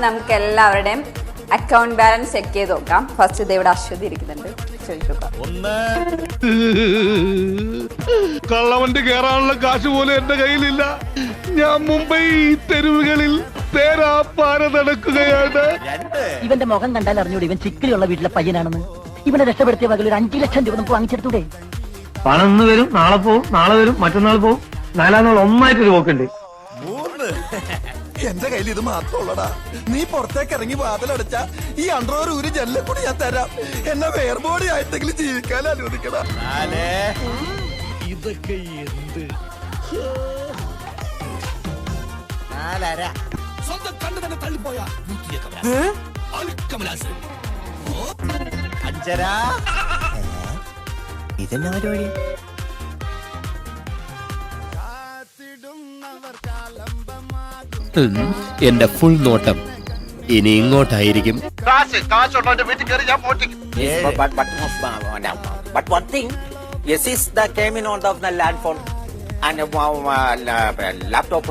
നമുക്ക് എല്ലാവരുടെയും account balance check ചെയ്ത് നോക്കാം. ഫസ്റ്റ് ഇത് ഇവിടെ അശ്വതി ഇരിക്കുന്നുണ്ട്, കള്ളവണ്ടി കയറാനുള്ള കാശ് പോലും എന്റെ കയ്യിലില്ല. ഞാൻ മുംബൈ തെരുവുകളിൽ തേരാപ്പാര നടക്കുകയാണ്. ഇവന്റെ മുഖം കണ്ടാൽ അറിഞ്ഞൂടെ ഇവൻ ചിക്കിലുള്ള വീട്ടിലെ പയ്യനാണെന്ന്. ഇവനെ രക്ഷപ്പെടുത്തിയ വകയിൽ ഒരു 5 ലക്ഷം രൂപ നമുക്ക് വാങ്ങിച്ചെടുത്തൂടെ? പണം ഇന്ന് വരും, നാളെ പോവും, നാളെ വരും, മറ്റന്നാൾ പോവും, 4 നാൾ ഒന്നായിട്ടൊരു പോക്കുണ്ട്. എന്റെ കയ്യിൽ ഇത് മാത്രമുള്ളടാ. നീ പുറത്തേക്ക് ഇറങ്ങി വാതിലടച്ച ഈ അണ്ടർവെയർ ഊരി ജനലിൽ കൂടി ഞാൻ തരാം. എന്നെ വേർബോഡി ആയിട്ടെങ്കിലും ജീവിക്കാൻ അനുവദിക്കണം. ഇതൊക്കെ എന്ത് സ്വന്തം കണ്ടു തന്നെ തള്ളിപ്പോയ ഇതെന്നാ പരിപാടി? എന്റെ ഫുൾ നോട്ടം ഇനി ഇങ്ങോട്ടായിരിക്കും. But one thing, yes, is the came in on the land phone and laptop.